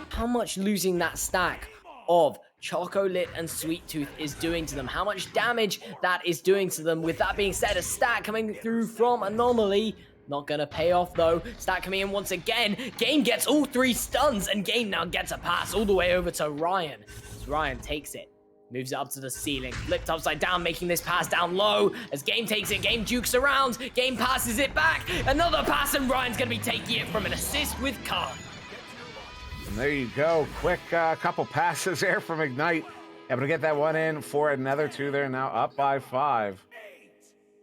how much losing that stack of Chocolit and Sweet Tooth is doing to them, how much damage that is doing to them. With that being said, a stack coming through from Anomaly. Not gonna pay off though. Stack coming in once again. Game gets all 3 stuns, and Game now gets a pass all the way over to Ryan. As Ryan takes it. Moves it up to the ceiling, flipped upside down, making this pass down low. As Game takes it, Game jukes around, Game passes it back. Another pass, and Ryan's gonna be taking it from an assist with Khan. And there you go, quick couple passes there from Ignite. Able to get that one in for another 2 there, now up by 5.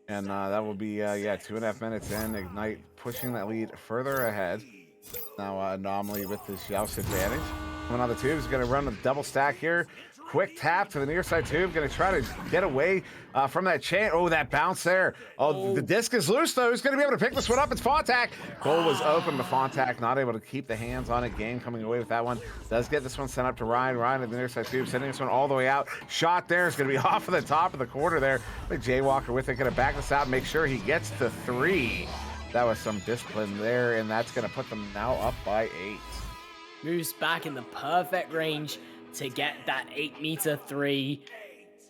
And that will be, 2.5 minutes in. Ignite pushing that lead further ahead. Now Anomaly with this Joust advantage. Coming on the tube, is gonna run a double stack here. Quick tap to the near side tube. Going to try to get away from that chain. Oh, that bounce there. Oh, the disc is loose, though. Who's going to be able to pick this one up? It's Fontac. Goal was open to Fontac. Not able to keep the hands on it. Game coming away with that one. Does get this one sent up to Ryan. Ryan at the near side tube. Sending this one all the way out. Shot there is going to be off of the top of the corner there. Like Jaywalker with it. Going to back this out. Make sure he gets to 3. That was some discipline there. And that's going to put them now up by 8. Moves back in the perfect range to get that 8-meter 3.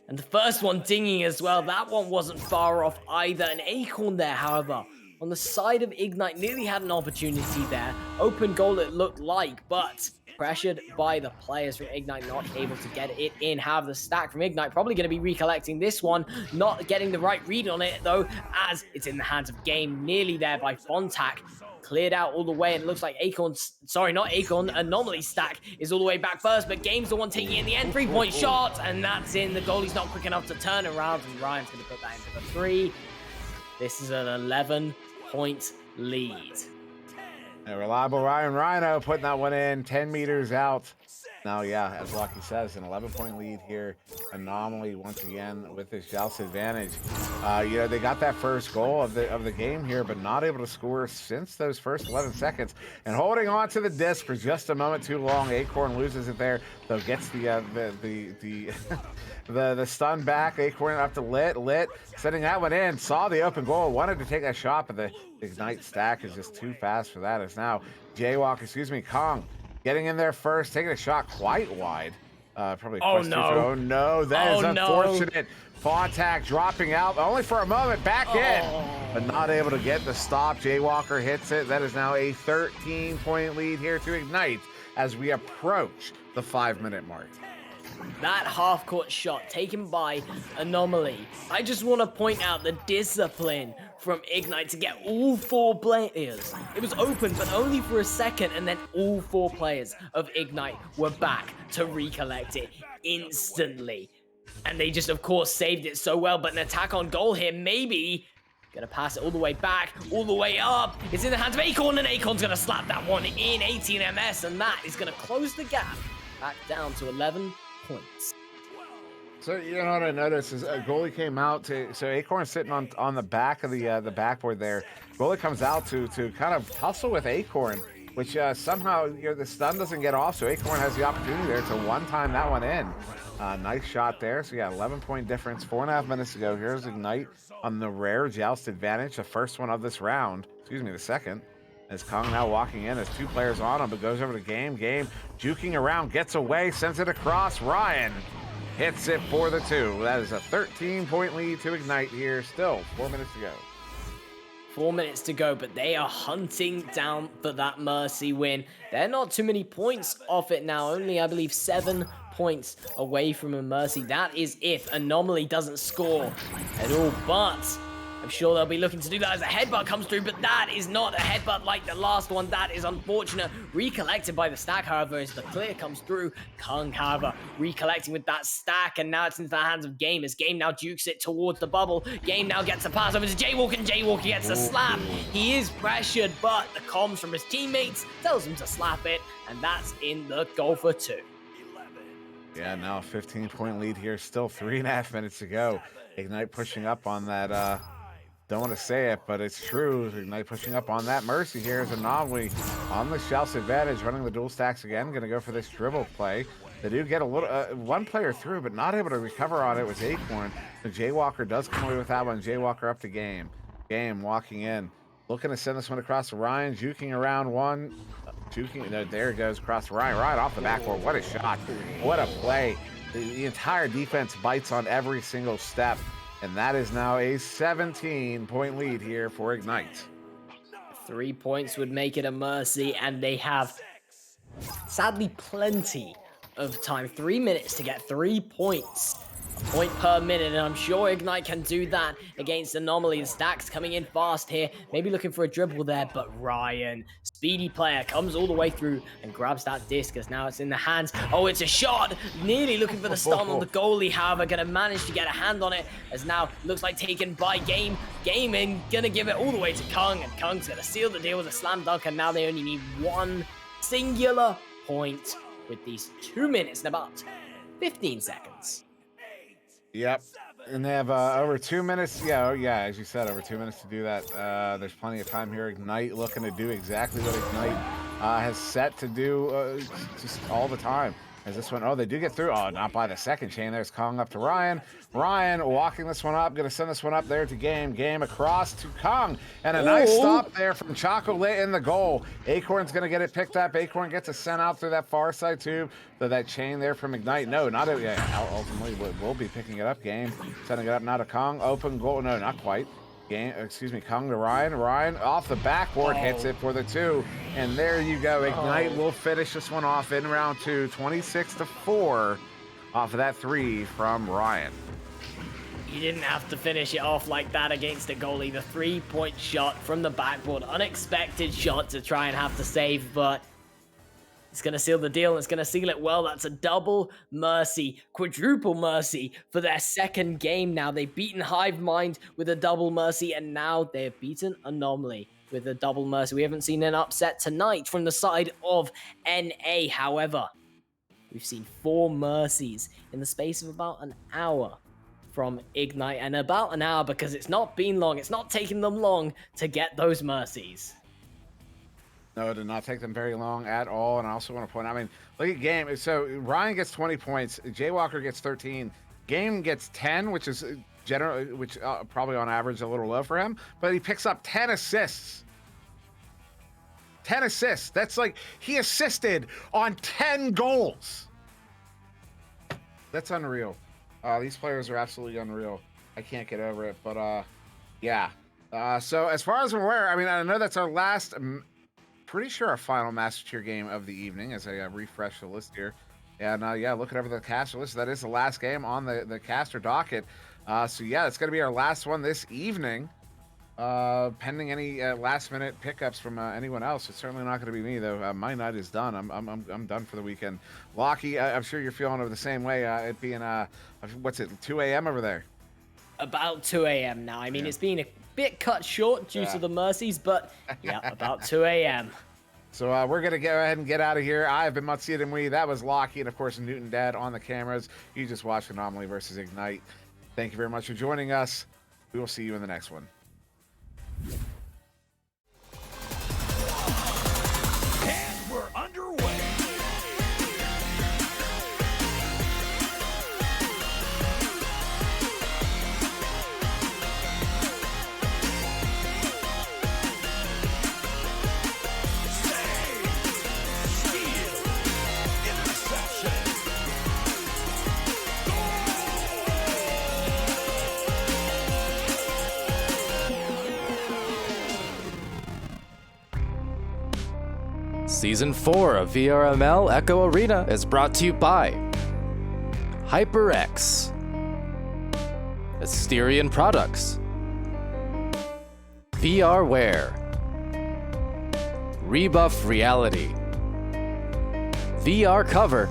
And the first one dinging as well. That one wasn't far off either. An Acorn there, however, on the side of Ignite. Nearly had an opportunity there. Open goal it looked like, but pressured by the players from Ignite, not able to get it in. Have the stack from Ignite, probably going to be recollecting this one, not getting the right read on it though, as it's in the hands of Game, nearly there by Fontac. Cleared out all the way, and it looks like Anomaly stack is all the way back first, but Game's the one taking it in the end. 3-point shot, and that's in. The goalie's not quick enough to turn around, and Ryan's going to put that into the 3. This is an 11-point lead. A reliable Ryan Rhino putting that one in 10 meters out. Now, yeah, as Lucky says, an 11-point lead here. Anomaly once again with this joust advantage. You know, they got that first goal of the game here, but not able to score since those first 11 seconds. And holding on to the disc for just a moment too long. Acorn loses it there, though gets the stun back. Acorn up to Lit, sending that one in. Saw the open goal, wanted to take that shot, but the Ignite stack is just too fast for that. It's now Kong. Getting in there first, taking a shot quite wide. Probably. Oh no! Oh no! That is unfortunate. Fontac dropping out only for a moment, back in, but not able to get the stop. Jaywalker hits it. That is now a 13-point lead here to Ignite as we approach the 5-minute mark. That half-court shot taken by Anomaly. I just want to point out the discipline from Ignite to get all 4 players. It was open, but only for a second, and then all 4 players of Ignite were back to recollect it instantly. And they just, of course, saved it so well, but an attack on goal here, maybe. Gonna pass it all the way back, all the way up. It's in the hands of Acorn, and Acorn's gonna slap that one in. 18 MS, and that is gonna close the gap back down to 11 points. So you know what I noticed is a goalie came out to, so Acorn's sitting on the back of the backboard there. Goalie comes out to kind of tussle with Acorn, which somehow the stun doesn't get off, so Acorn has the opportunity there to one-time that one in. Nice shot there. So yeah, 11-point difference. 4.5 minutes to go. Here's Ignite on the rare joust advantage, the first one of this round. Excuse me, the second. As Kong now walking in, has 2 players on him, but goes over to Game. Game juking around, gets away, sends it across. Ryan hits it for the 2. That is a 13-point lead to Ignite here. Still 4 minutes to go. 4 minutes to go, but they are hunting down for that Mercy win. They're not too many points off it now. Only, I believe, 7 points away from a Mercy. That is if Anomaly doesn't score at all, but I'm sure they'll be looking to do that as a headbutt comes through, but that is not a headbutt like the last one. That is unfortunate. Recollected by the stack, however, as the clear comes through. Kung, however, recollecting with that stack, and now it's into the hands of Game, as Game now dukes it towards the bubble. Game now gets a pass over to Jaywalker, and Jaywalker gets a slap. He is pressured, but the comms from his teammates tells him to slap it, and that's in the goal for 2. Yeah, now a 15-point lead here. Still 3.5 minutes to go. Ignite pushing up on that, don't want to say it, but it's true. Ignite pushing up on that Mercy here is Anomaly on the Shout's advantage, running the dual stacks again. Going to go for this dribble play. They do get a little, one player through, but not able to recover on it was Acorn. So Jaywalker does come away with that one. Jaywalker up to Game. Game walking in. Looking to send this one across to Ryan. Juking around one. There it goes across to Ryan. Right off the backboard. What a shot. What a play. The entire defense bites on every single step. And that is now a 17-point lead here for Ignite. 3 points would make it a Mercy, and they have, sadly, plenty of time. 3 minutes to get 3 points. A point per minute, and I'm sure Ignite can do that against Anomaly. The stacks coming in fast here. Maybe looking for a dribble there, but Ryan, speedy player, comes all the way through and grabs that disc as now it's in the hands. Oh, it's a shot! Nearly looking for the stun on the goalie, however, going to manage to get a hand on it as now looks like taken by Game. Game and going to give it all the way to Kung, and Kung's going to seal the deal with a slam dunk, and now they only need 1 singular point with these 2 minutes and about 15 seconds. Yep, and they have over 2 minutes. Yeah, as you said, over 2 minutes to do that. There's plenty of time here. Ignite looking to do exactly what Ignite has set to do just all the time. As this one, they do get through. Oh, not by the second chain. There's Kong up to Ryan. Ryan walking this one up. Going to send this one up there to Game. Game across to Kong. And a nice stop there from Chocolate in the goal. Acorn's going to get it picked up. Acorn gets a sent out through that far side tube. So that chain there from Ignite. No, not ultimately. We'll be picking it up. Game sending it up now to Kong. Open goal. No, not quite. Kung to Ryan. Ryan off the backboard, hits it for the 2. And there you go. Ignite will finish this one off in round 2, 26-4 off of that 3 from Ryan. You didn't have to finish it off like that against a goalie. The 3-point shot from the backboard. Unexpected shot to try and have to save, but it's going to seal the deal, and it's going to seal it well. That's a double mercy, quadruple mercy for their second game now. They've beaten Hive Mind with a double mercy, and now they've beaten Anomaly with a double mercy. We haven't seen an upset tonight from the side of NA, however. We've seen 4 mercies in the space of about an hour from Ignite, and about an hour because it's not been long. It's not taken them long to get those mercies. No, it did not take them very long at all. And I also want to point out, I mean, look at Game. So Ryan gets 20 points. Jaywalker gets 13. Game gets 10, which is probably on average a little low for him. But he picks up 10 assists. 10 assists. That's like he assisted on 10 goals. That's unreal. These players are absolutely unreal. I can't get over it. But yeah. So as far as I'm aware, I mean, I know that's our last. Pretty sure our final Master Tier game of the evening as I refresh the list here. And yeah, looking over the caster list, that is the last game on the caster docket. So yeah, it's going to be our last one this evening. Pending any last minute pickups from anyone else. It's certainly not going to be me though. My night is done. I'm done for the weekend. Lockie, I'm sure you're feeling the same way. It being what's it, 2 a.m. over there? About 2 a.m. now. I mean, it's been a bit cut short due to the mercies, but yeah, about 2 a.m. So we're going to go ahead and get out of here. I've been SirDimwi. That was Lockie, and of course Newton Dad on the cameras. You just watched Anomaly versus Ignite. Thank you very much for joining us. We will see you in the next one. And we're underway. Season 4 of VRML Echo Arena is brought to you by HyperX, Asterion Products, VRWare, Rebuff Reality, VR Cover,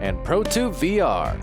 and ProTube VR.